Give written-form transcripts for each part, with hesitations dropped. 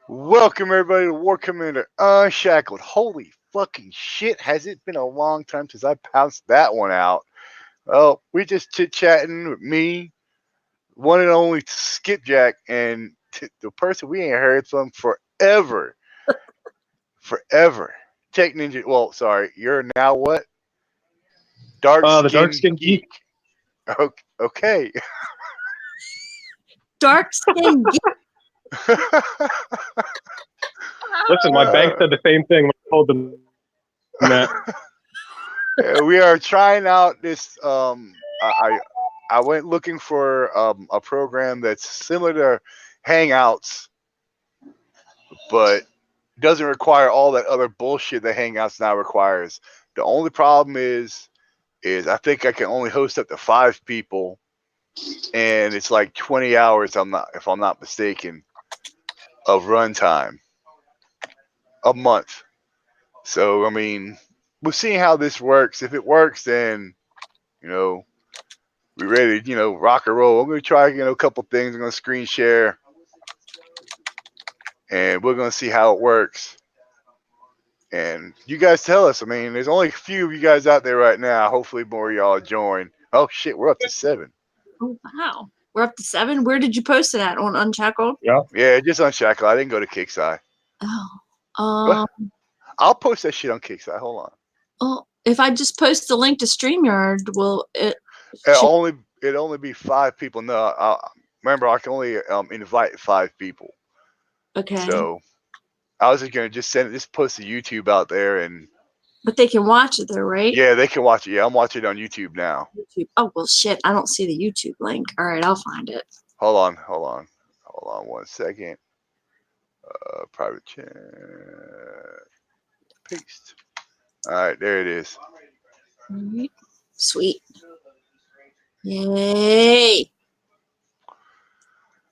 Welcome everybody to War Commander Unshackled. Holy fucking shit, has it been a long time since I pounced that one out. Well, we just chit-chatting with me, one and only Skipjack, and the person we ain't heard from forever. Forever. Tech Ninja, well, sorry, you're now what? Dark The dark Skin skin Geek. geek. Okay. Dark skin geek. Listen, my bank said the same thing when I told them that. We are trying out this. I went looking for a program that's similar to Hangouts, but doesn't require all that other bullshit that Hangouts now requires. The only problem is I think I can only host up to 5 people, and it's like 20 hours. If I'm not mistaken, of runtime a month. So I mean, we'll see how this works. If it works, then you know we ready to rock and roll. I'm gonna try a couple things. I'm gonna screen share, and we're gonna see how it works. And you guys tell us. I mean, there's only a few of you guys out there right now. Hopefully, more of y'all join. Oh shit, we're up to 7. Oh wow, we're up to 7. Where did you post it at? On Unshackled? Yeah, just Unshackled. I didn't go to Kickside. Oh, I'll post that shit on Kickside. Hold on. well, if I just post the link to StreamYard, will it? It only be 5 people. No, remember I can only invite 5 people. Okay. So I was just gonna just post the YouTube out there, and but they can watch it though, right? yeah, they can watch it. Yeah, I'm watching it on YouTube now. YouTube. Oh well, shit. I don't see the YouTube link. All right, I'll find it. Hold on 1 second. Private chat, paste. All right, there it is. All right. Sweet. Yay.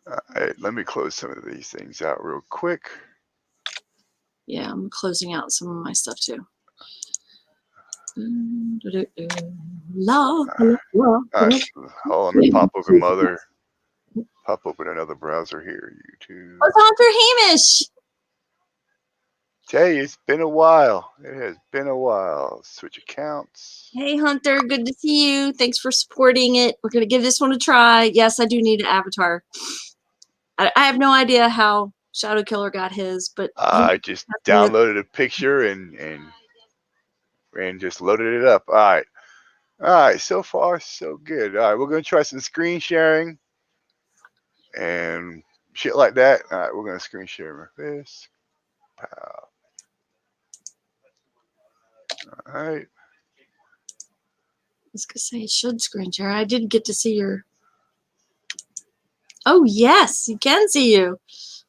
All right, let me close some of these things out real quick. Yeah, I'm closing out some of my stuff too. All right, hold on, let me pop open another browser here. YouTube. What's Hunter Hamish? Tell you, it's been a while. It has been a while. Switch accounts. Hey Hunter, good to see you. Thanks for supporting it. We're gonna give this one a try. Yes, I do need an avatar. I have no idea how ShadowKiller got his, but I just downloaded a picture and just loaded it up. All right. So far, so good. All right, we're gonna try some screen sharing and shit like that. All right, we're gonna screen share this. Pow. All right. I was gonna say, should screen share. I did get to see your. Oh yes, you can see you.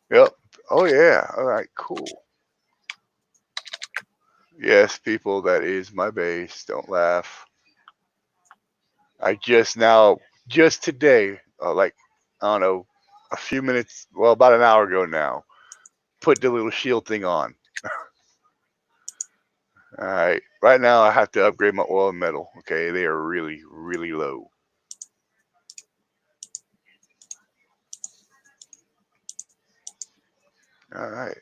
Yep. Oh yeah. All right. Cool. Yes, people, that is my base. Don't laugh. I just today, like I don't know, a few minutes, well, about an hour ago now, put the little shield thing on. All right. Right now, I have to upgrade my oil and metal. Okay, they are really, really low. All right.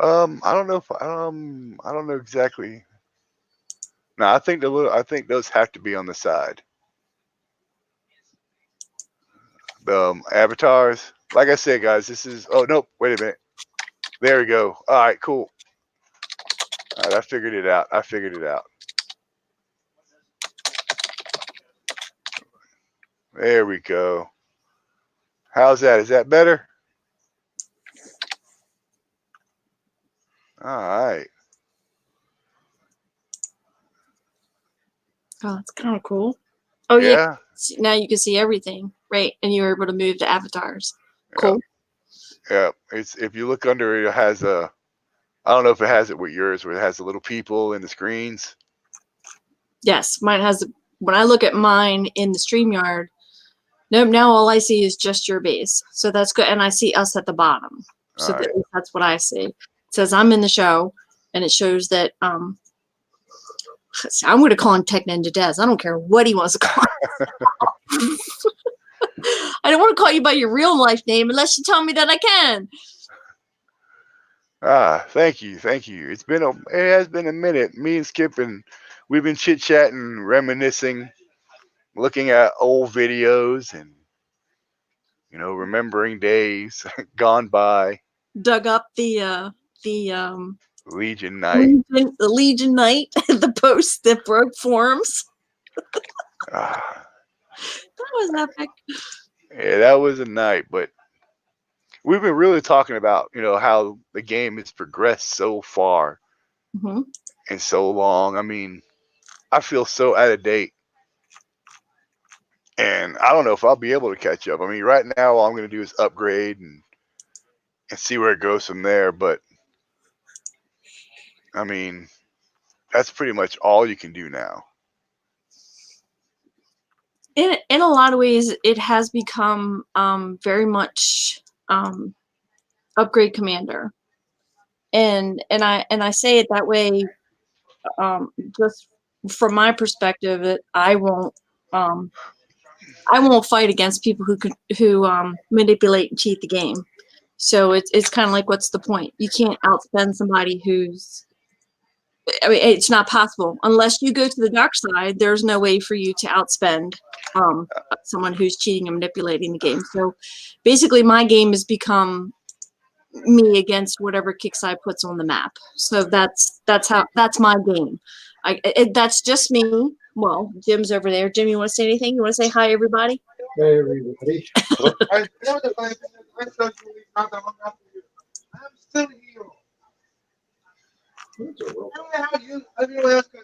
I don't know if I don't know exactly. No, I think those have to be on the side. The avatars. Like I said, guys, this is. Oh nope. Wait a minute. There we go. All right. Cool. All right. I figured it out. There we go. How's that? Is that better? All right. Oh, that's kind of cool. Oh yeah. Now you can see everything, right? And you're able to move the avatars. Cool. Yeah. It's if you look under it, it has a. I don't know if it has it with yours, where it has the little people in the screens. Yes, mine has. When I look at mine in the StreamYard, nope. Now all I see is just your base, so that's good, and I see us at the bottom. So that's what I see. It says I'm in the show, and it shows that. I'm going to call him TechNinja Des. I don't care what he wants to call. I don't want to call you by your real life name unless you tell me that I can. Thank you, thank you. It has been a minute. Me and Skip and we've been chit chatting, reminiscing, looking at old videos, and remembering days gone by. Dug up the Legion Night. The Legion Knight, the post that broke forums. Ah, That was epic. yeah, that was a night. But we've been really talking about how the game has progressed so far Hmm. and so long. I mean, I feel so out of date. And I don't know if I'll be able to catch up. I mean, right now all I'm going to do is upgrade and see where it goes from there. But I mean, that's pretty much all you can do now. In a lot of ways, it has become very much upgrade commander, and I say it that way just from my perspective that um, I won't fight against people who manipulate and cheat the game. So it's kind of like, what's the point? You can't outspend somebody who's. I mean, it's not possible unless you go to the dark side. There's no way for you to outspend someone who's cheating and manipulating the game. So basically, my game has become me against whatever Kickside puts on the map. So that's my game. That's just me. Well, Jim's over there. Jim, you want to say anything? You want to say hi, everybody? Hey, everybody. I'm still here. I don't know how you can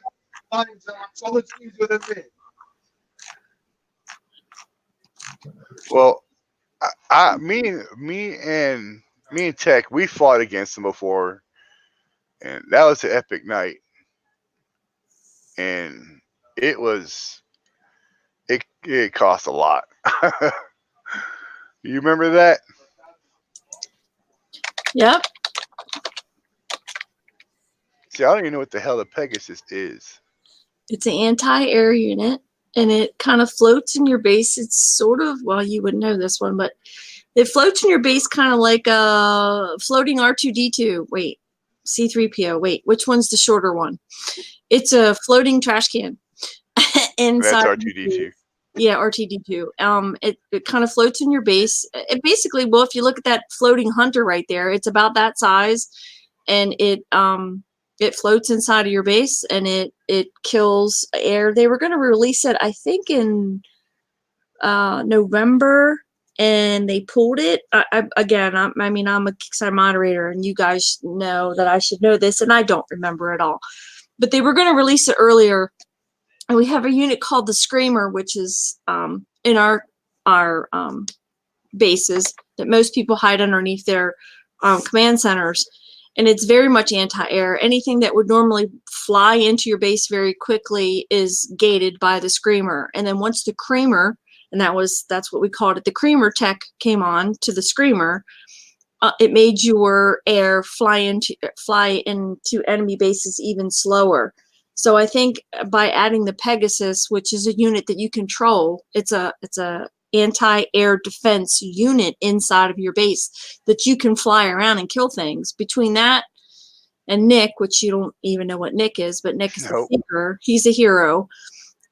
find so much easier than me. Well, me and Tech, we fought against them before, and that was an epic night. And it cost a lot. You remember that? Yep. See, I don't even know what the hell the Pegasus is. It's an anti-air unit, and it kind of floats in your base. It's sort of, well, you wouldn't know this one, but it floats in your base kind of like a floating R2-D2. Wait, C-3PO. Wait, which one's the shorter one? It's a floating trash can inside. That's R2D2. Yeah, R2D2. It kind of floats in your base. It basically, well, if you look at that floating hunter right there, it's about that size, and it floats inside of your base, and it kills air. They were going to release it, I think, in November, and they pulled it. I mean, I'm a Kickstarter moderator, and you guys know that I should know this, and I don't remember it all. But they were going to release it earlier, and we have a unit called the Screamer, which is in our bases that most people hide underneath their command centers. And it's very much anti-air. Anything that would normally fly into your base very quickly is gated by the Screamer. And then once the Creamer, and that's what we called it, the Creamer tech came on to the Screamer, it made your air fly into enemy bases even slower. So I think by adding the Pegasus, which is a unit that you control, it's a anti-air defense unit inside of your base that you can fly around and kill things. Between that and Nick, which you don't even know what Nick is, but Nick is a seeker. He's a hero.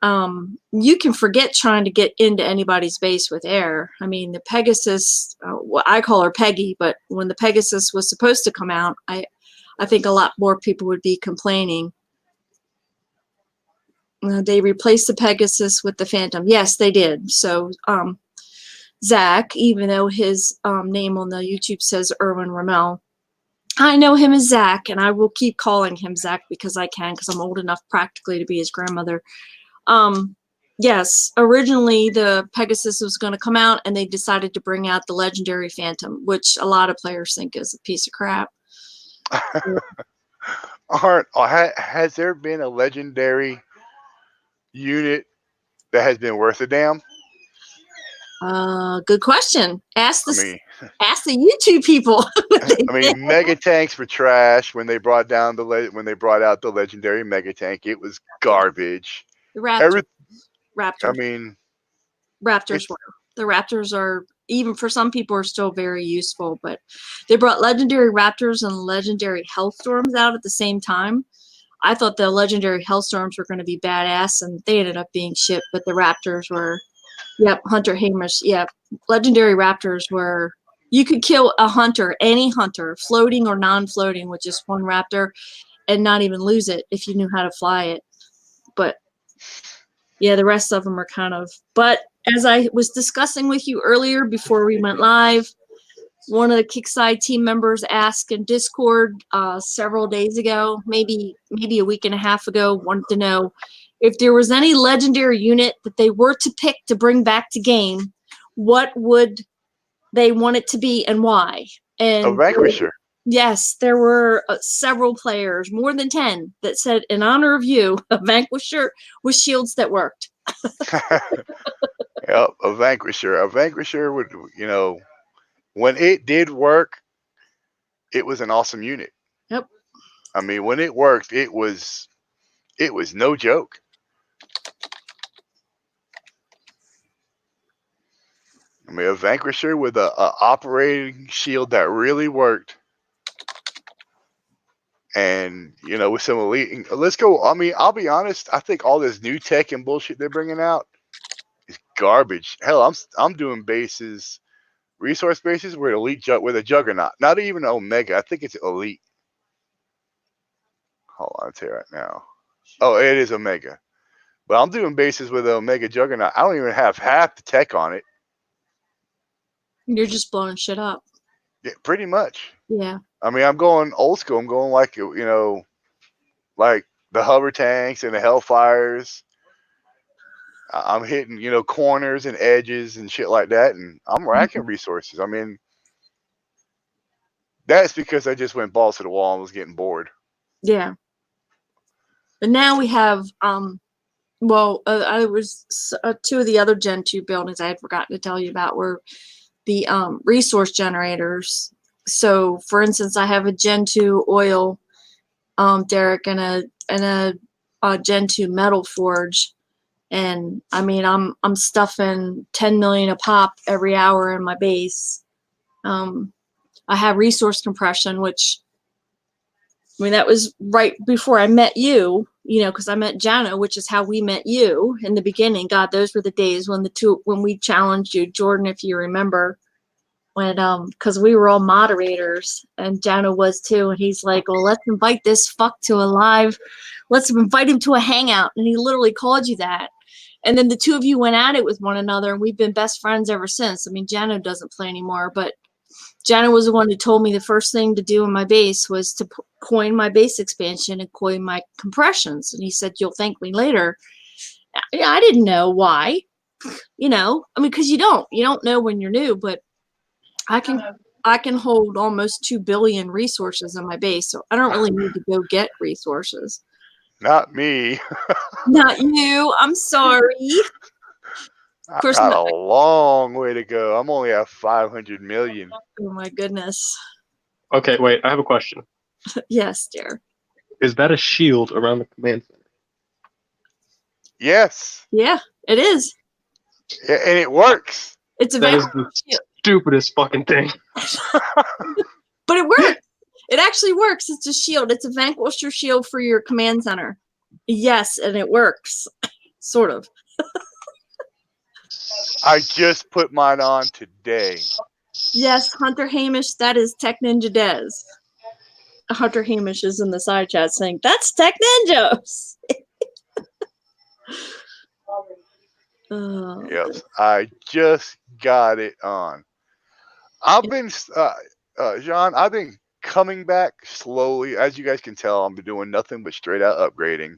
You can forget trying to get into anybody's base with air. I mean, the Pegasus, I call her Peggy, but when the Pegasus was supposed to come out, I think a lot more people would be complaining. They replaced the Pegasus with the Phantom. Yes, they did. So Zach, even though his name on the YouTube says Erwin Rommel, I know him as Zach, and I will keep calling him Zach because I can, because I'm old enough practically to be his grandmother. Yes, originally the Pegasus was going to come out, and they decided to bring out the legendary Phantom, which a lot of players think is a piece of crap. Has there been a legendary unit that has been worth a damn? Good question. Ask the YouTube people. I mean, mega tanks were trash when they brought out the legendary mega tank. It was garbage. The Raptors. I mean, Raptors were. The Raptors are even for some people are still very useful. But they brought legendary raptors and legendary hellstorms out at the same time. I thought the legendary hellstorms were going to be badass, and they ended up being shit. But the raptors were, yep, Hunter Hamish, yep. Legendary raptors were, you could kill a hunter, any hunter, floating or non-floating, with just one raptor, and not even lose it if you knew how to fly it. But yeah, the rest of them are kind of. But as I was discussing with you earlier before we went live, one of the Kickside team members asked in Discord several days ago, maybe a week and a half ago, wanted to know if there was any legendary unit that they were to pick to bring back to game, what would they want it to be and why? And A Vanquisher. yes, there were several players, more than 10, that said, in honor of you, a Vanquisher with shields that worked. Yep, a Vanquisher. A Vanquisher would, when it did work, it was an awesome unit. Yep. I mean, when it worked, it was no joke. I mean, a Vanquisher with a operating shield that really worked. And, with some elite, let's go. I mean, I'll be honest. I think all this new tech and bullshit they're bringing out is garbage. Hell, I'm doing bases, resource bases with with a Juggernaut. Not even Omega. I think it's Elite. Hold on, I'll tell you right now. Oh, it is Omega. But I'm doing bases with an Omega Juggernaut. I don't even have half the tech on it. You're just blowing shit up. Yeah, pretty much. Yeah. I mean, I'm going old school. I'm going like, like the hover tanks and the Hellfires. I'm hitting, corners and edges and shit like that. And I'm racking resources. I mean, that's because I just went balls to the wall and was getting bored. Yeah. But now we have, I was two of the other Gen 2 buildings I had forgotten to tell you about were the resource generators. So, for instance, I have a Gen 2 oil derrick and a Gen 2 metal forge, and I mean I'm stuffing 10 million a pop every hour in my base. I have resource compression, which, I mean, that was right before I met you, because I met Jano, which is how we met you in the beginning. God, those were the days when we challenged you, Jordan, if you remember, when, because we were all moderators and Jano was too. And he's like, well, let's invite this fuck to a live, let's invite him to a hangout. And he literally called you that. And then the two of you went at it with one another, and we've been best friends ever since. I mean, Jano doesn't play anymore, but Jana was the one who told me the first thing to do in my base was to coin my base expansion and coin my compressions. And he said, you'll thank me later. Yeah, I didn't know why, I mean, because you don't know when you're new, but I can hold almost 2 billion resources in my base. So I don't really need to go get resources. Not me. Not you. I'm sorry. I got a long way to go. I'm only at 500 million. Oh my goodness. Okay, wait. I have a question. Yes, dear. Is that a shield around the command center? Yes. Yeah, it is. Yeah, and it works. It's a That is the stupidest fucking thing. But it works. It actually works. It's a shield. It's a Vanquisher shield for your command center. Yes, and it works. Sort of. I just put mine on today. Yes, Hunter Hamish, that is TechNinja Des. Hunter Hamish is in the side chat saying, that's TechNinja! Yep, I just got it on. I've been, John, I've been coming back slowly. As you guys can tell, I've been doing nothing but straight out upgrading.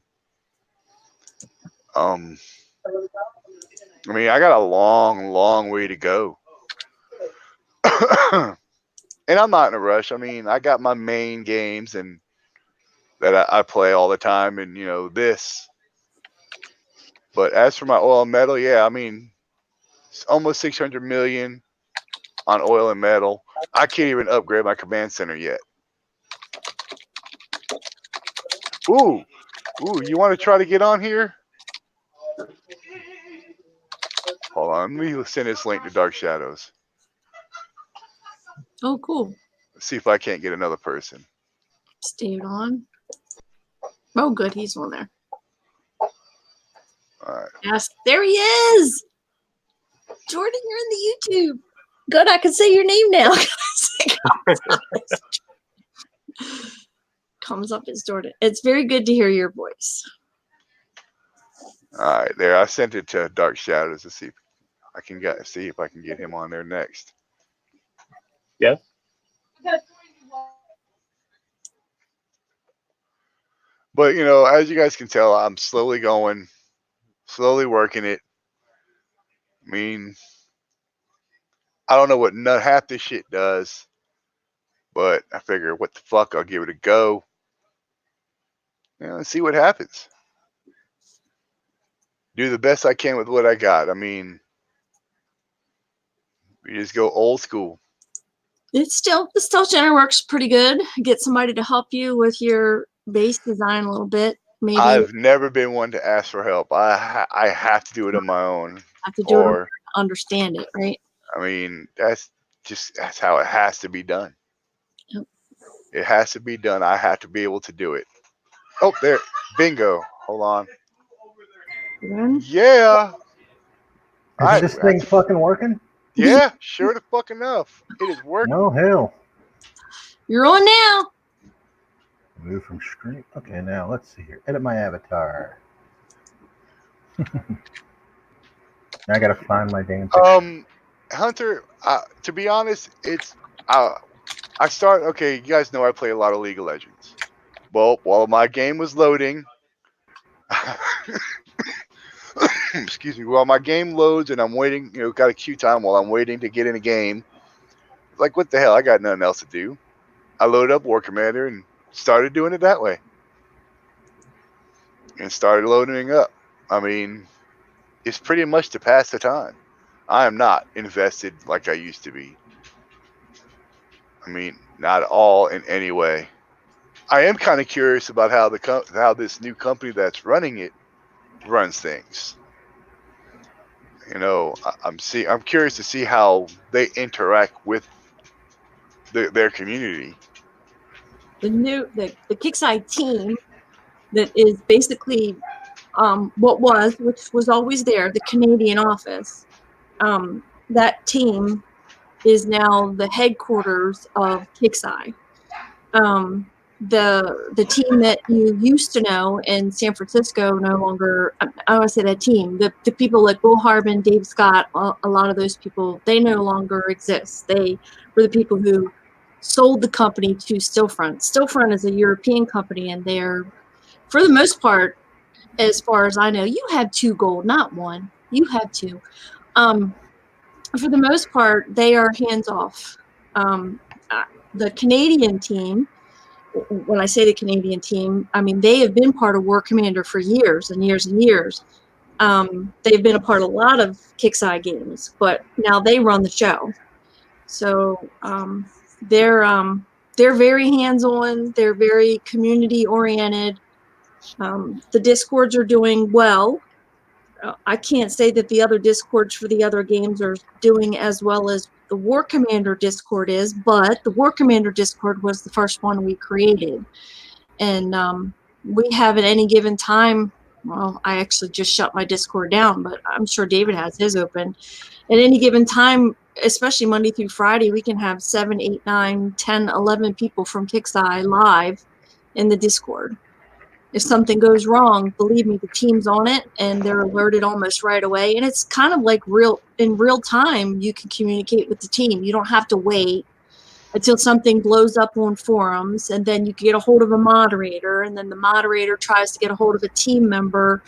I mean, I got a long way to go. And I'm not in a rush. I mean, I got my main games and that I play all the time, and this. But as for my oil and metal, yeah, I mean, it's almost 600 million on oil and metal. I can't even upgrade my command center yet. Ooh, you want to try to get on here? Hold on, let me send this link to Dark Shadows. Oh, cool. See if I can't get another person. Stayed on. Oh, good. He's on there. All right. Yes, there he is. Jordan, you're in the YouTube. Good, I can say your name now. Comes up as Jordan. It's very good to hear your voice. All right, there. I sent it to Dark Shadows to see if I can get him on there next. Yes. But you know, as you guys can tell, I'm slowly working it. I mean, I don't know what half this shit does, but I figure, what the fuck, I'll give it a go. You know, and see what happens. Do the best I can with what I got. I mean, we just go old school. The stealth center works pretty good. Get somebody to help you with your base design a little bit. Maybe I've never been one to ask for help. I have to do it on my own. have to do it to understand it, right? I mean, that's how it has to be done. Yep. It has to be done. I have to be able to do it. Oh, there. Bingo. Hold on. Then Yeah. Is this thing fucking working? Yeah, sure the fuck enough. It is working. No hell. you're on now. Move from screen. Okay, now let's see here. Edit my avatar. Now I gotta find my damn picture. Hunter, to be honest, it's okay, you guys know I play a lot of League of Legends. Well, while my game was loading, excuse me, while my game loads and I'm waiting, you know, got a queue time while I'm waiting to get in a game, like, what the hell, I got nothing else to do. I loaded up War Commander and started doing it that way. And started loading up. I mean, it's pretty much to pass the time. I am not invested like I used to be. I mean, not at all in any way. I am kind of curious about how this new company that's running it runs things. You know, I'm curious to see how they interact with their community. The Kickside team that is basically which was always there, the Canadian office. That team is now the headquarters of Kickside. The team that you used to know in San Francisco no longer, I want to say that team, the people like Will Harbin, Dave Scott, a lot of those people, they no longer exist. They were the people who sold the company to Stillfront. Stillfront is a European company, and they're, for the most part, as far as I know, you have 2 gold, not 1. You have 2. For the most part, they are hands-off. The Canadian team, when I say the Canadian team, I mean, they have been part of War Commander for years and years and years. They've been a part of a lot of Kickside games, but now they run the show. So they're very hands-on. They're very community-oriented. The Discords are doing well. I can't say that the other Discords for the other games are doing as well as the War Commander Discord is, but the War Commander Discord was the first one we created. And we have at any given time, well, I actually just shut my Discord down, but I'm sure David has his open. At any given time, especially Monday through Friday, we can have 7, 8, 9, 10, 11 people from Kickside live in the Discord. If something goes wrong, believe me, the team's on it and they're alerted almost right away. And it's kind of like in real time, you can communicate with the team. You don't have to wait until something blows up on forums, and then you get a hold of a moderator, and then the moderator tries to get a hold of a team member,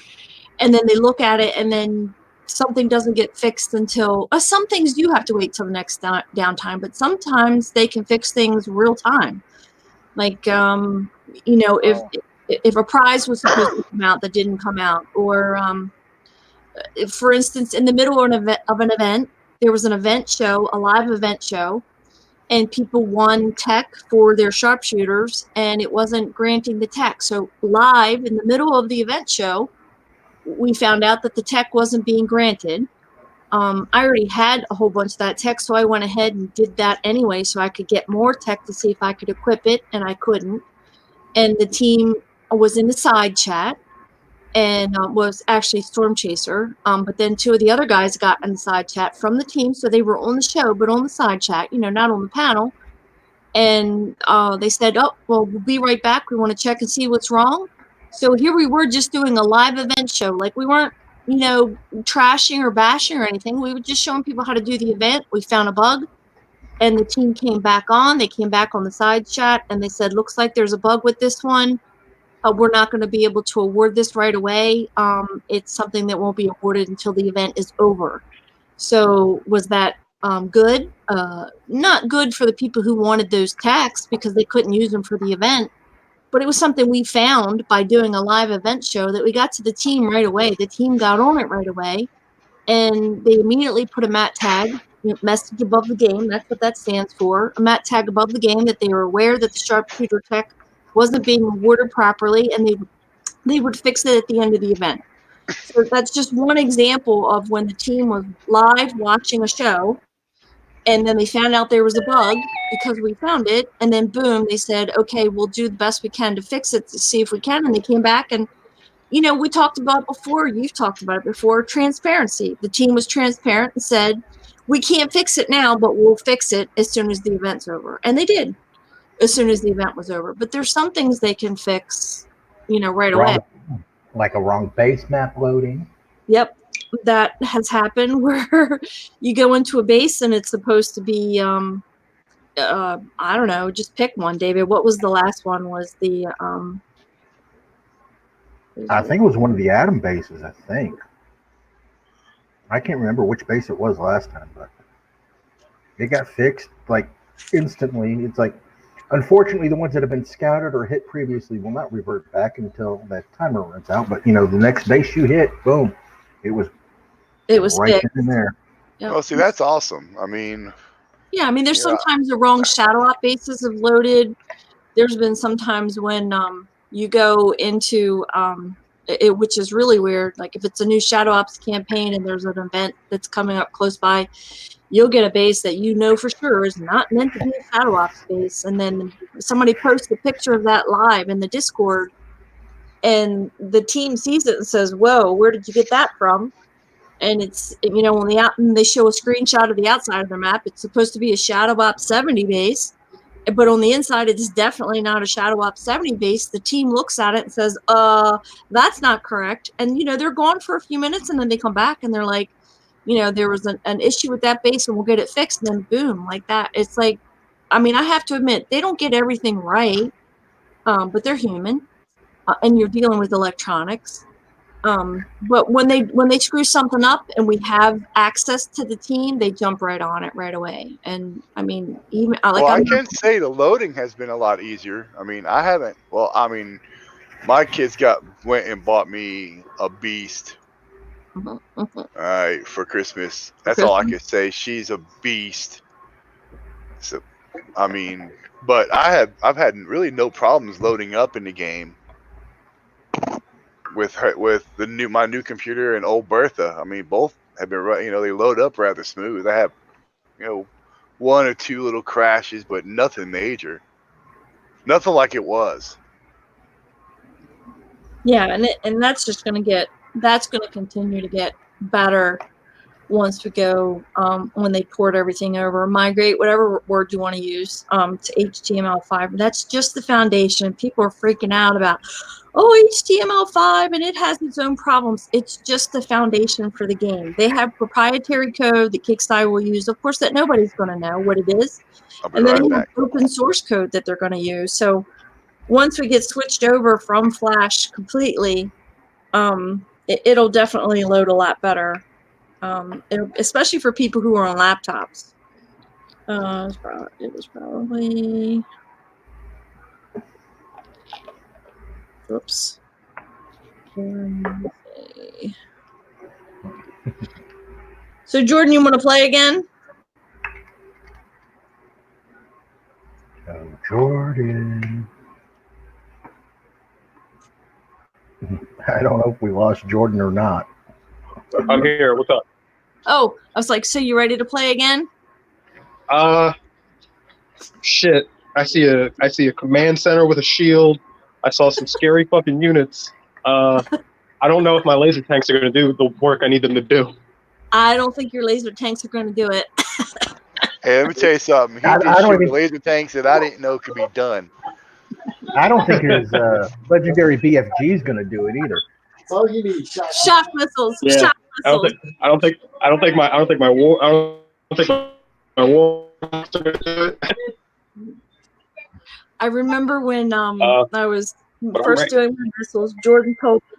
and then they look at it, and then something doesn't get fixed until some things you have to wait till the next downtime, but sometimes they can fix things real time. Like, if a prize was supposed to come out that didn't come out, or if, for instance, in the middle of an event, there was an event show, a live event show, and people won tech for their sharpshooters, and it wasn't granting the tech. So live in the middle of the event show, we found out that the tech wasn't being granted. I already had a whole bunch of that tech, so I went ahead and did that anyway, so I could get more tech to see if I could equip it, and I couldn't. And the team was in the side chat, and was actually Storm Chaser. But then two of the other guys got in the side chat from the team, so they were on the show, but on the side chat, not on the panel. And they said, "Oh, well, we'll be right back. We want to check and see what's wrong." So here we were just doing a live event show. Like, we weren't, trashing or bashing or anything. We were just showing people how to do the event. We found a bug, and the team came back on. They came back on the side chat, and they said, "Looks like there's a bug with this one. We're not going to be able to award this right away. It's something that won't be awarded until the event is over." So was that good? Not good for the people who wanted those tags because they couldn't use them for the event. But it was something we found by doing a live event show that we got to the team right away. The team got on it right away, and they immediately put a MAT tag, message above the game. That's what that stands for. A MAT tag above the game, that they were aware that the sharpshooter tech wasn't being awarded properly, and they would fix it at the end of the event. So that's just one example of when the team was live watching a show, and then they found out there was a bug because we found it, and then boom, they said, "Okay, we'll do the best we can to fix it, to see if we can." And they came back, and we talked about it before, you've talked about it before, transparency. The team was transparent and said, "We can't fix it now, but we'll fix it as soon as the event's over." And they did, as soon as the event was over. But there's some things they can fix, right away. Like a wrong base map loading. Yep, that has happened where you go into a base and it's supposed to be, I don't know, just pick one, David. What was the last one? Was the, I think it was one of the Atom bases, I think. I can't remember which base it was last time, but it got fixed like instantly. It's like, unfortunately, the ones that have been scouted or hit previously will not revert back until that timer runs out. But the next base you hit, boom, it was right fixed in there. Yep. Well, see, that's awesome. I mean, yeah, there's sometimes the wrong shadow op bases have loaded. There's been sometimes when you go into which is really weird. Like, if it's a new Shadow Ops campaign and there's an event that's coming up close by, you'll get a base that for sure is not meant to be a Shadow Ops base. And then somebody posts a picture of that live in the Discord, and the team sees it and says, "Whoa, where did you get that from?" And it's, when they show a screenshot of the outside of the map, it's supposed to be a Shadow Ops 70 base. But on the inside, it's definitely not a Shadow Ops 70 base. The team looks at it and says, "That's not correct." And, they're gone for a few minutes, and then they come back and they're like, "There was an issue with that base, and we'll get it fixed." And then boom, like that. It's like, I have to admit, they don't get everything right, but they're human, and you're dealing with electronics. But when they screw something up and we have access to the team, they jump right on it right away. And even I can say the loading has been a lot easier. I haven't. Well, my kids went and bought me a beast. All right, for Christmas. That's all I can say. She's a beast. So, but I've had really no problems loading up in the game with my new computer and old Bertha. Both have been running. They load up rather smooth. I have, one or two little crashes, but nothing major. Nothing like it was. Yeah, and that's just going to continue to get better once we go, when they port everything over, migrate, whatever word you want to use, to HTML5. That's just the foundation. People are freaking out about, HTML5, and it has its own problems. It's just the foundation for the game. They have proprietary code that Kickstarter will use, of course, that nobody's going to know what it is. And then they have open source code that they're going to use. So once we get switched over from Flash completely, it'll definitely load a lot better, especially for people who are on laptops. It was probably... Oops. So, Jordan, you want to play again? Oh, Jordan. I don't know if we lost Jordan or not. I'm here. What's up? Oh, I was like, so you ready to play again? Shit. I see a command center with a shield. I saw some scary fucking units. I don't know if my laser tanks are gonna do the work I need them to do. I don't think your laser tanks are going to do it. Hey, let me tell you something. He I did don't shoot even- laser tanks that I didn't know could be done. I don't think his legendary BFG is going to do it either. All you need is shot. Shock missiles. Yeah. Shock I don't missiles. think my war are gonna do it. I remember when I was but I'm first right. doing my missiles, Jordan told me,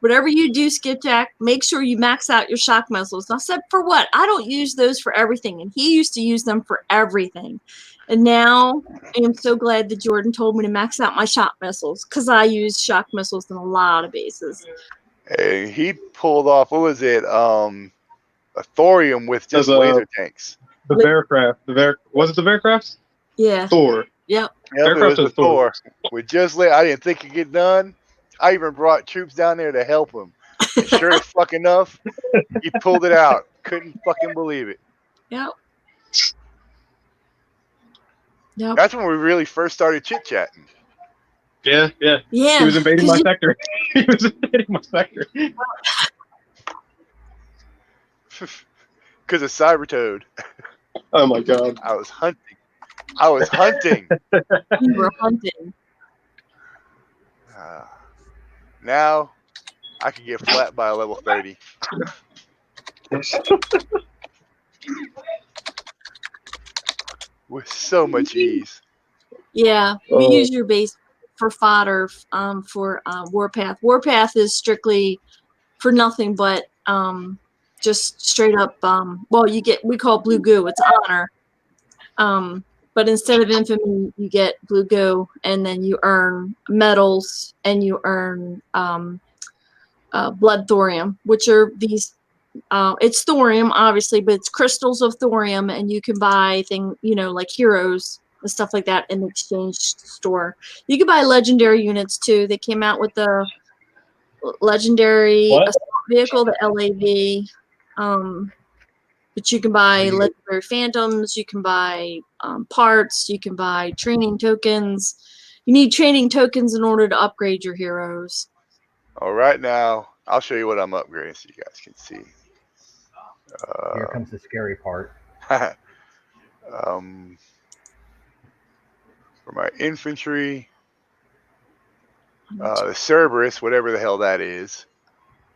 whatever you do, Skipjack, make sure you max out your shock missiles. And I said, for what? I don't use those for everything. And he used to use them for everything. And now I am so glad that Jordan told me to max out my shock missiles because I use shock missiles in a lot of bases. Hey, he pulled off, what was it? A thorium with just There's a- laser tanks. The Bearcraft. Was it the Bearcrafts? Yeah. Thor. Yep. Yep, it Aircraft was is with Thor. With just I didn't think it'd get done. I even brought troops down there to help him. And sure as fuck enough, he pulled it out. Couldn't fucking believe it. Yep. Yep. That's when we really first started chit chatting. Yeah. Yeah. He was invading 'cause my sector. He was invading my sector. Because of Cybertoad. Oh my god. I was hunting. you were hunting. Now I can get flat by a level 30. With so much ease. Yeah, we use your base for fodder for Warpath. Warpath is strictly for nothing but just straight up well, we call it blue goo, it's honor. But instead of infamy, you get blue goo, and then you earn medals, and you earn blood thorium, which are these it's thorium obviously, but it's crystals of thorium, and you can buy like heroes and stuff like that in the exchange store. You can buy legendary units too. They came out with the legendary What? assault vehicle, the LAV. But you can buy legendary phantoms, you can buy parts, you can buy training tokens. You need training tokens in order to upgrade your heroes. All right, now I'll show you what I'm upgrading so you guys can see. Here comes the scary part. For my infantry, the Cerberus, whatever the hell that is.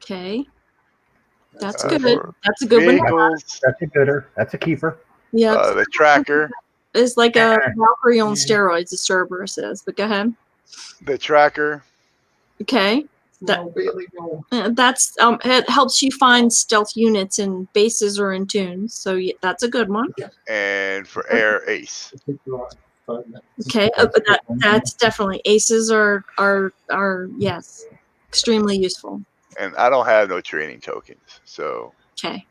Okay. That's Uh, good. for That's a good one. vehicles, That's a gooder. That's a keeper. Yeah. the tracker, It's like a Valkyrie on steroids, the Cerberus is. But go ahead. the tracker, Okay. No, Bailey, no. That's it helps you find stealth units in bases or in tunes. So that's a good one. and for air, ace. Okay, but that's definitely aces are yes, extremely useful. And I don't have no training tokens, so Okay.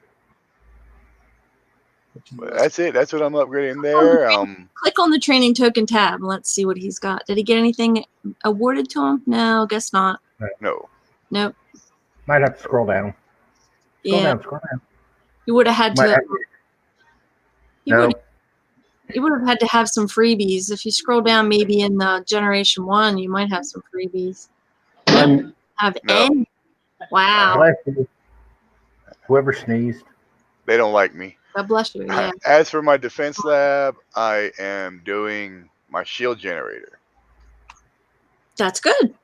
but that's it. That's what I'm upgrading there. Click on the training token tab and let's see what he's got. Did he get anything awarded to him? No, guess not. No. Nope. Might have to scroll down. Scroll down. You would have had Might to. have- No. You would have had to have some freebies. If you scroll down, maybe in Generation 1, you might have some freebies. I'm Have No. any? Wow. Bless you. Whoever sneezed. They don't like me. God bless you. Yeah. As for my defense lab, I am doing my shield generator. That's good.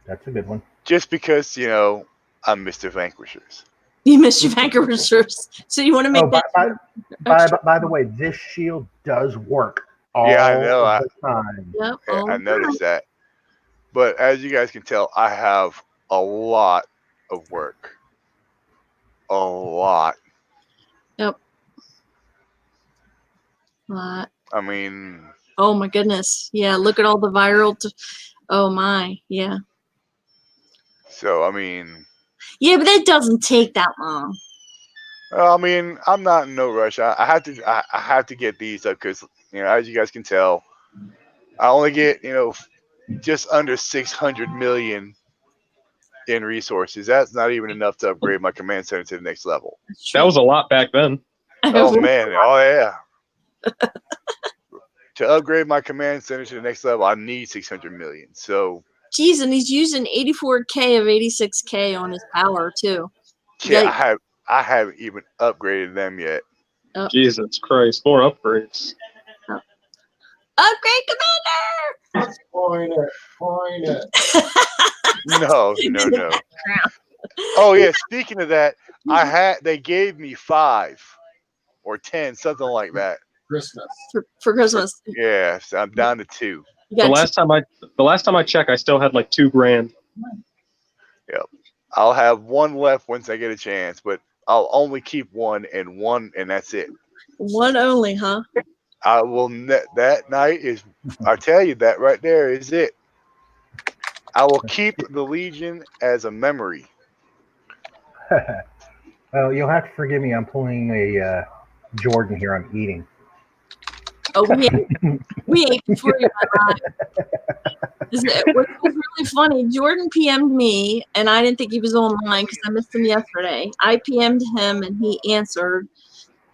That's a good one. Just because, I'm Mr. Vanquishers. You missed your vanquishers. So you want to make Oh, that. by the way, this shield does work all Yeah, I know. the time. Yep. I noticed that. But as you guys can tell, I have a lot of work. A lot. Yep. I mean, Oh my goodness. Yeah. Look at all the viral. Oh my. Yeah. so, I mean, Yeah, but that doesn't take that long. I'm not in no rush. I have to get these up because, as you guys can tell, I only get, just under 600 million in resources. That's not even enough to upgrade my command center to the next level. That was a lot back then. Oh man, oh yeah. To upgrade my command center to the next level, I need 600 million. So, Jeez, and he's using 84K of 86K on his power too. yeah, I haven't even upgraded them yet. Oh. Jesus Christ, more upgrades. Oh. Upgrade commander! Point it. No. Oh yeah, speaking of that, they gave me 5 or 10, something like that. Christmas. For Christmas. Yeah, so I'm down to 2. The last time I checked, I still had like $2,000. Yep. I'll have 1 left once I get a chance, but I'll only keep one, and that's it. One only, huh? I will that night is. I tell you that right there is it. I will keep the Legion as a memory. Well, you'll have to forgive me. I'm pulling a Jordan here. I'm eating. Oh, we ate before you got on. What was really funny, Jordan PM'd me, and I didn't think he was online because I missed him yesterday. I PM'd him, and he answered.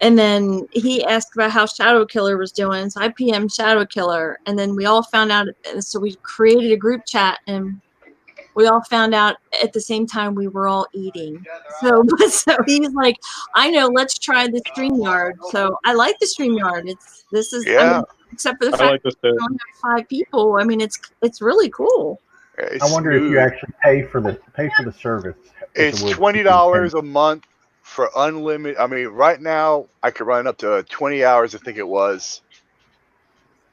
And then he asked about how ShadowKiller was doing. So I PM'd ShadowKiller. And then we all found out. So we created a group chat, and we all found out at the same time we were all eating. So he's like, I know, let's try the StreamYard. So I like the StreamYard. Yeah. I mean, except for the fact that we only have 5 people. I mean, it's really cool. It's I wonder if you actually pay for the service. It's $20 a month for unlimited. I mean, right now I could run up to 20 hours, I think it was.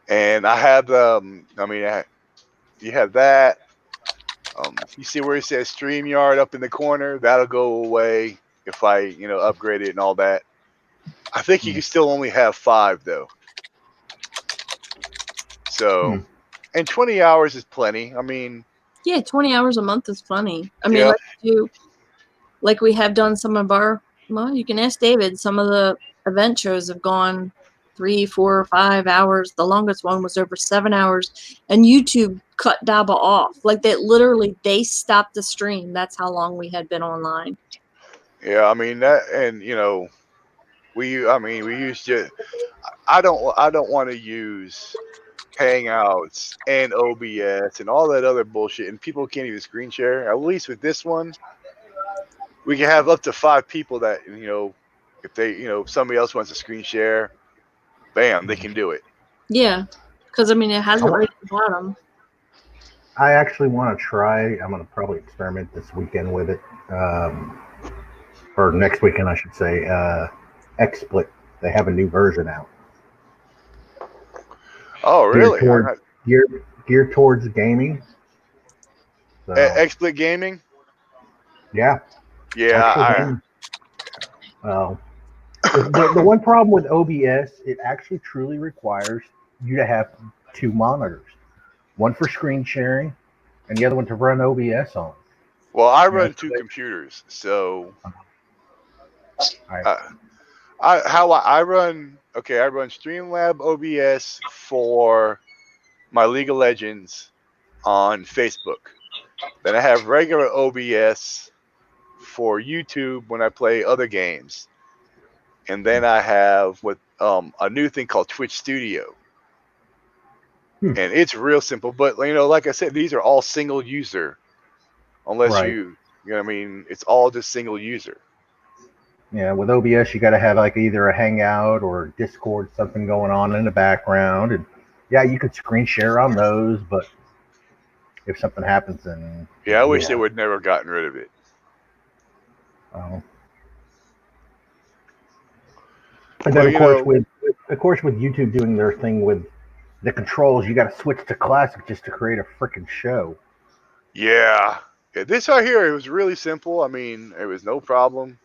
And I have you have that. You see where it says StreamYard up in the corner? That'll go away if I, upgrade it and all that. I think you can still only have 5 though. So, and 20 hours is plenty. I mean, yeah, 20 hours a month is plenty. I mean, let's do, like we have done some of our, well, you can ask David, some of the event shows have gone 3, 4, 5 hours. The longest one was over 7 hours, and YouTube cut Daba off. Like that, literally, they stopped the stream. That's how long we had been online. Yeah, I mean that, and we used to. I don't want to use Hangouts and OBS and all that other bullshit, and people can't even screen share. At least with this one, we can have up to 5 people that, if they, if somebody else wants to screen share, bam, they can do it. Yeah, because I mean, it has it right at the bottom. I actually want to try. I'm going to probably experiment this weekend with it, or next weekend, I should say. XSplit. They have a new version out. Oh, really? Geared towards gaming. So, XSplit Gaming? Yeah. Yeah. The one problem with OBS, it actually truly requires you to have 2 monitors. One for screen sharing, and the other one to run OBS on. Well, I run 2 computers, so I run Streamlab OBS for my League of Legends on Facebook. Then I have regular OBS for YouTube when I play other games. And then I have a new thing called Twitch Studio. And it's real simple, but like I said, these are all single user. Unless you know what I mean, it's all just single user. Yeah, with OBS, you got to have like either a Hangout or Discord, something going on in the background, and yeah, you could screen share on those. But if something happens, then I wish they would never gotten rid of it. And then of course with YouTube doing their thing with the controls, you got to switch to classic just to create a freaking show. Yeah, this right here, it was really simple. I mean, it was no problem.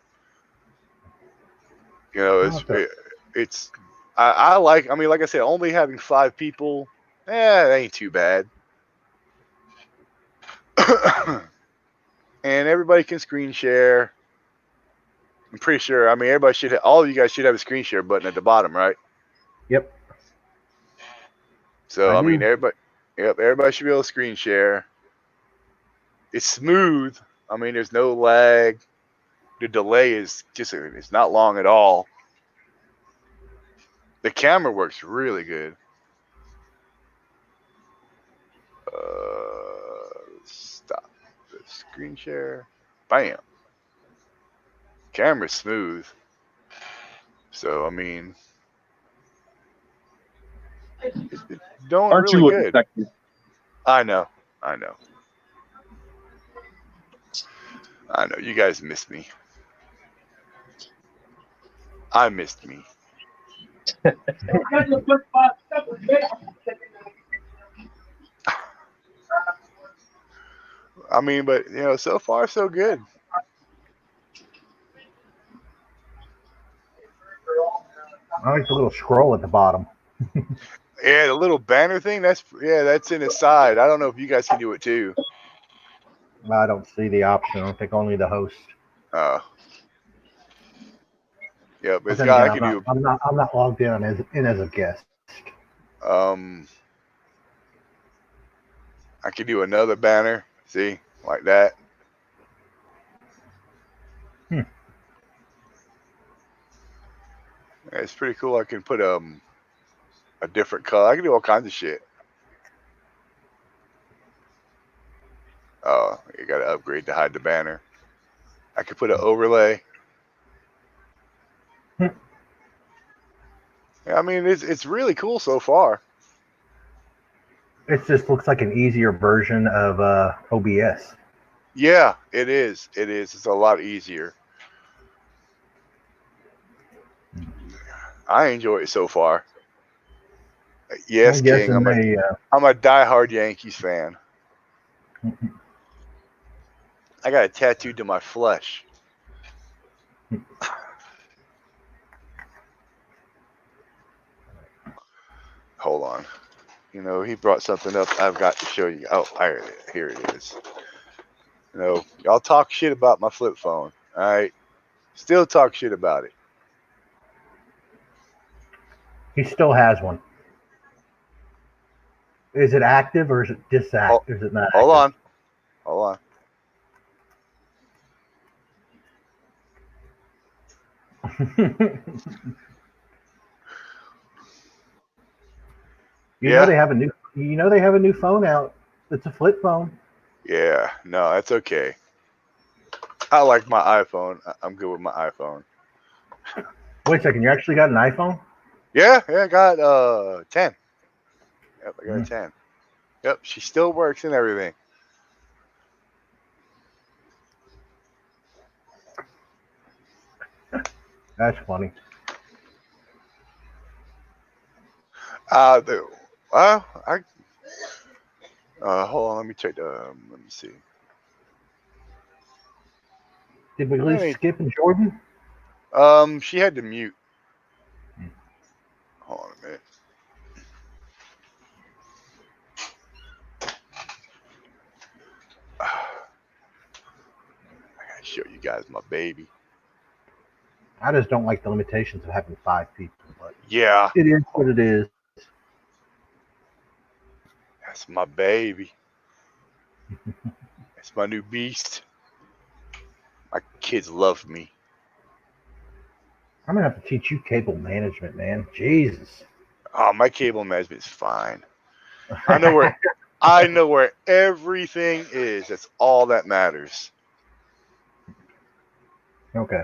I like, like I said, only having 5 people, it ain't too bad. And everybody can screen share. I'm pretty sure, everybody all of you guys should have a screen share button at the bottom, right? Yep. So, everybody should be able to screen share. It's smooth. I mean, there's no lag. The delay is it's not long at all. The camera works really good. Stop the screen share. Bam. Camera's smooth. So I mean, it's doing Aren't you really looking good. sexy? I know. I know. I know. You guys missed me. I missed me. I mean, but so far so good. I like the little scroll at the bottom. Yeah, the little banner thing. That's in the side. I don't know if you guys can do it too. I don't see the option. I think only the host. Uh, yeah, but But it's then got. again, I can do. I'm not logged in as a guest. Um, I can do another banner. See, like that. Hmm. Yeah, it's pretty cool. I can put a different color. I can do all kinds of shit. Oh, you got to upgrade to hide the banner. I could put an overlay. Hmm. Yeah, I mean, it's really cool so far. It just looks like an easier version of OBS. Yeah, it is. It is. It's a lot easier. I enjoy it so far. Yes, I'm King. guessing they. I'm a diehard Yankees fan. I got it tattooed to my flesh. Hold on. He brought something up. I've got to show you. Oh, here it is. Y'all talk shit about my flip phone. All right. Still talk shit about it. He still has one. Is it active or is it disactive? Is it not Hold active? on. Hold on. Yeah. They have a new. They have a new phone out. It's a flip phone. Yeah. No, that's okay. I like my iPhone. I'm good with my iPhone. Wait a second. You actually got an iPhone? Yeah. I got 10. Yep, I got a 10. Yep, she still works and everything. That's funny. Well, hold on, let me check let me see. Did we lose Skip and Jordan? She had to mute. Hold on a minute. I gotta show you guys my baby. I just don't like the limitations of having 5 people. But yeah, it is what it is. That's my baby. That's my new beast. My kids love me. I'm gonna have to teach you cable management, man. Jesus. Oh, my cable management is fine. I know where everything is. That's all that matters. Okay.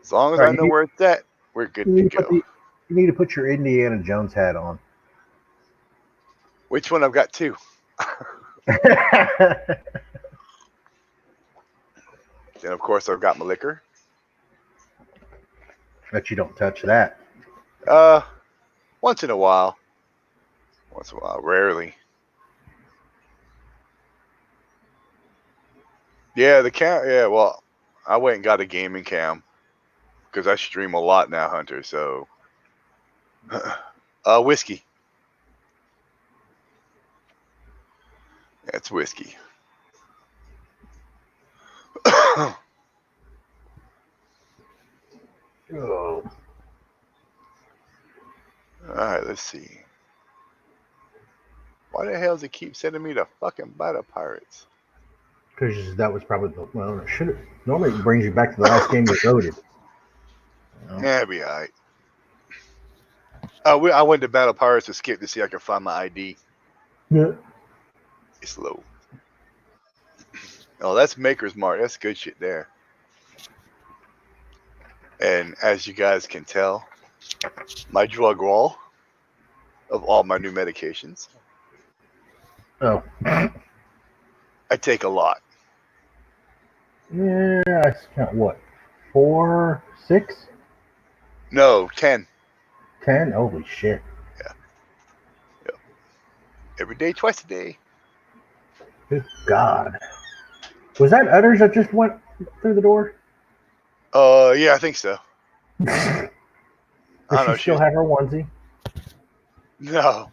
As long as I know where it's at, we're good to go. You need to put your Indiana Jones hat on. Which one? I've got 2. Then, of course, I've got my liquor. Bet you don't touch that. Once in a while. Rarely. Yeah, the cam. Yeah, well, I went and got a gaming cam because I stream a lot now, Hunter. So, whiskey. That's whiskey. Oh. All right, let's see. Why the hell does it keep sending me to fucking Battle Pirates? Because that was probably well, it should have. Normally, it brings you back to the last game you loaded. You know? Yeah, it'll be all right. I went to Battle Pirates to Skip to see if I could find my ID. Yeah. It's low. Oh, that's Maker's Mark. That's good shit there. And as you guys can tell, my drug roll of all my new medications, Oh. I take a lot. Yeah, I count what? 4, 6, No, 10. 10? Holy shit. Yep. Every day, twice a day. Good God. Was that Utters that just went through the door? Yeah, I think so. Does I don't know. she still have her onesie? No.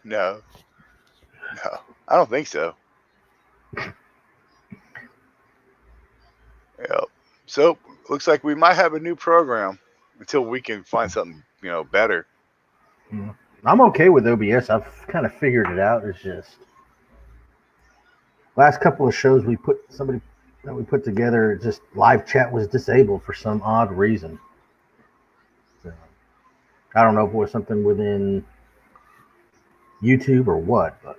I don't think so. Yep. So looks like we might have a new program until we can find something, better. I'm okay with OBS. I've kind of figured it out. It's just last couple of shows we put together, just live chat was disabled for some odd reason. So, I don't know if it was something within YouTube or what, but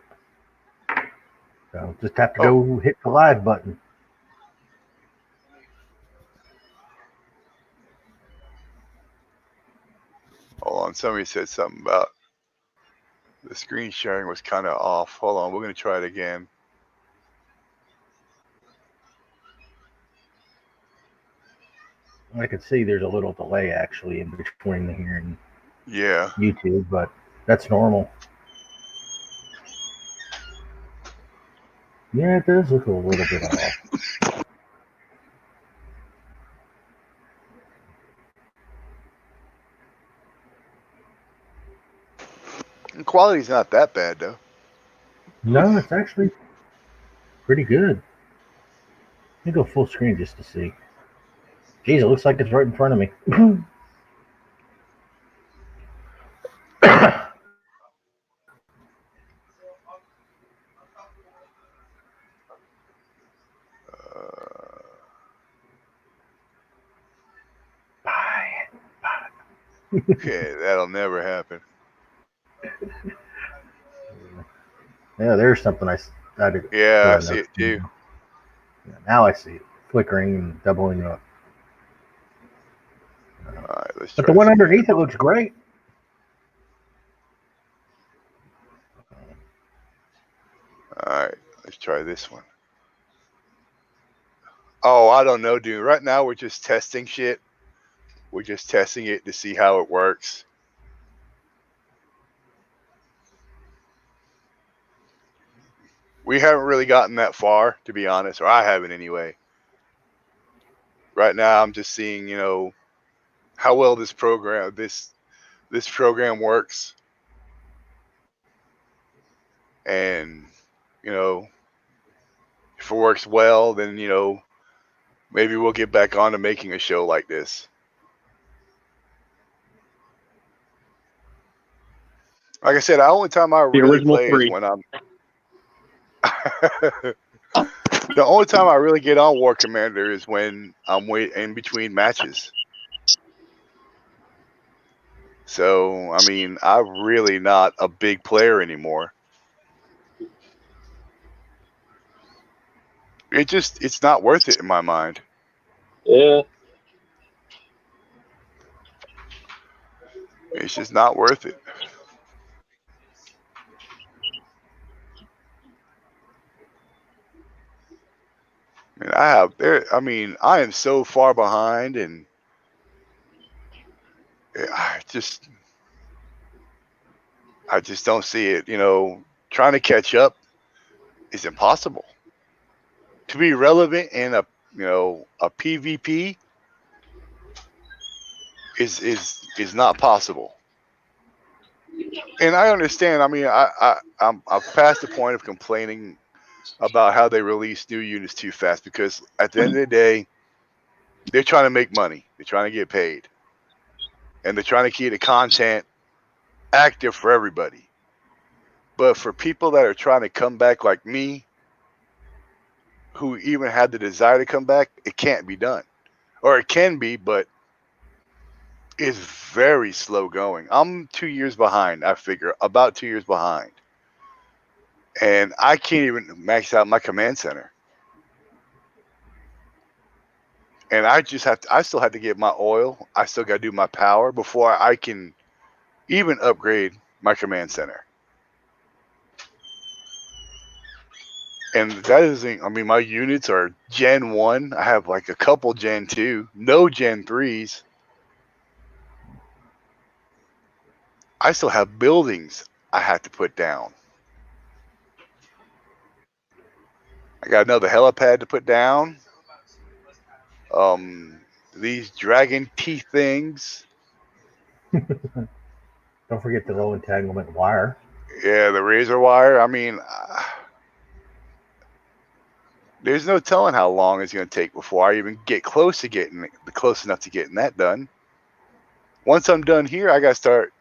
so just have to go hit the live button. Hold on. Somebody said something about the screen sharing was kind of off. Hold on. We're going to try it again. I could see there's a little delay actually in between here and YouTube, but that's normal. Yeah, it does look a little bit off. The quality's not that bad, though. No, it's actually pretty good. Let me go full screen just to see. Jeez, it looks like it's right in front of me. Okay, that'll never happen. Yeah, there's something I did. Yeah, I see it too. Yeah, now I see it flickering and doubling up. All right, let's but try the one again. underneath it looks great. All right, let's try this one. Oh, I don't know, dude. Right now we're just testing shit. We're just testing it to see how it works. We haven't really gotten that far, to be honest, or I haven't anyway. Right now I'm just seeing, how well this program works. And, if it works well, then, maybe we'll get back on to making a show like this. Like I said, the only time I really play is when I'm the only time I really get on War Commander is when I'm in between matches. So, I mean, I'm really not a big player anymore. It's not worth it in my mind. Yeah. It's just not worth it. I am so far behind, and I just don't see it. Trying to catch up is impossible. To be relevant in a PvP is not possible. And I understand. I mean, I'm past the point of complaining about how they release new units too fast, because at the end of the day, they're trying to make money. They're trying to get paid, and they're trying to keep the content active for everybody. But for people that are trying to come back like me, who even had the desire to come back, it can't be done. Or it can be, but it's very slow going. I'm 2 years behind, I figure, about 2 years behind. And I can't even max out my command center. And I still have to get my oil. I still got to do my power before I can even upgrade my command center. And that isn't, I mean, my units are Gen 1. I have like a couple Gen 2, no Gen 3s. I still have buildings I have to put down. I got another helipad to put down. These dragon teeth things. Don't forget the low entanglement wire. Yeah, the razor wire. I mean, there's no telling how long it's going to take before I even get close enough to getting that done. Once I'm done here, I got to start.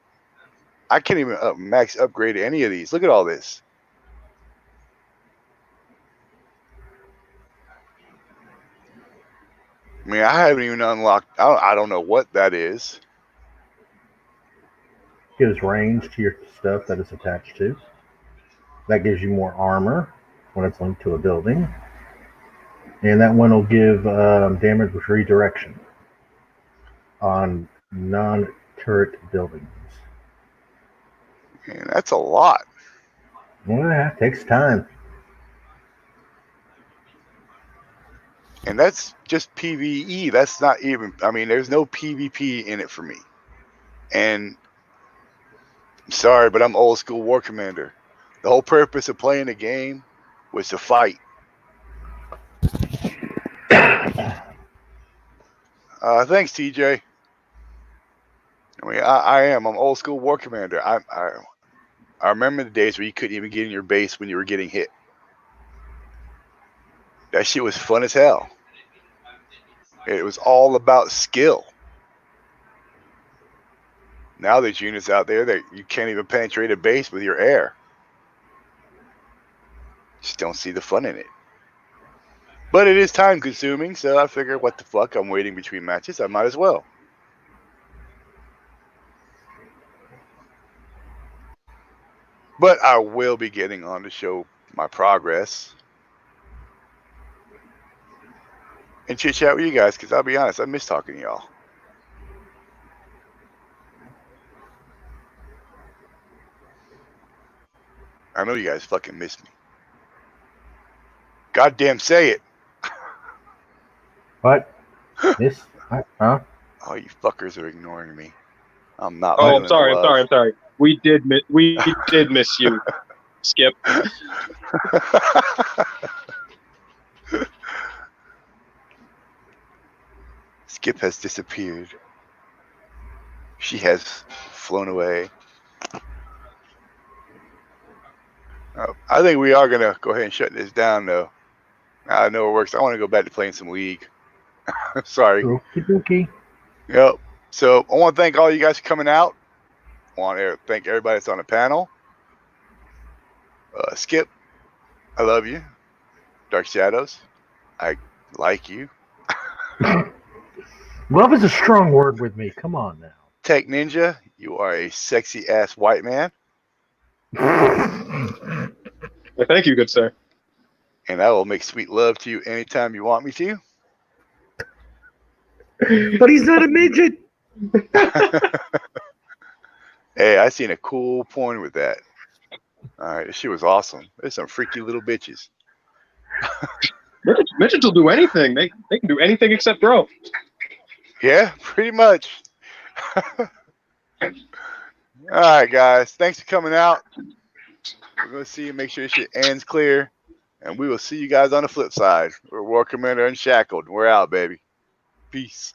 I can't even max upgrade any of these. Look at all this. I mean, I haven't even unlocked. I don't know what that is. Gives range to your stuff that it's attached to. That gives you more armor when it's linked to a building. And that one will give damage with redirection on non-turret buildings. And that's a lot. Yeah, it takes time. And that's just PvE. That's not even, I mean, there's no PvP in it for me. And I'm sorry, but I'm old school war commander. The whole purpose of playing the game was to fight. Thanks, TJ. I mean, I'm old school war commander. I remember the days where you couldn't even get in your base when you were getting hit. That shit was fun as hell. It was all about skill. Now there's units out there that you can't even penetrate a base with your air. Just don't see the fun in it. But it is time consuming, so I figure, what the fuck, I'm waiting between matches, I might as well. But I will be getting on to show my progress and chit chat with you guys, because I'll be honest, I miss talking to y'all. I know you guys fucking miss me. Goddamn, say it. What? This? Huh? Oh, you fuckers are ignoring me. I'm not. Oh, I'm sorry. We did miss you, Skip. Skip has disappeared. She has flown away. I think we are going to go ahead and shut this down, though. I know it works. I want to go back to playing some League. Sorry. Okey-dokey. Yep. So I want to thank all you guys for coming out. I want to thank everybody that's on the panel. Skip, I love you. Dark Shadows, I like you. Love is a strong word with me. Come on now. TechNinja, you are a sexy ass white man. Thank you, good sir. And I will make sweet love to you anytime you want me to. But he's not a midget. Hey, I seen a cool porn with that. All right, she was awesome. There's some freaky little bitches. Midgets will do anything. They can do anything except grow. Yeah, pretty much. All right, guys. Thanks for coming out. We're going to see you. Make sure your shit ends clear. And we will see you guys on the flip side. We're War Commander Unshackled. We're out, baby. Peace.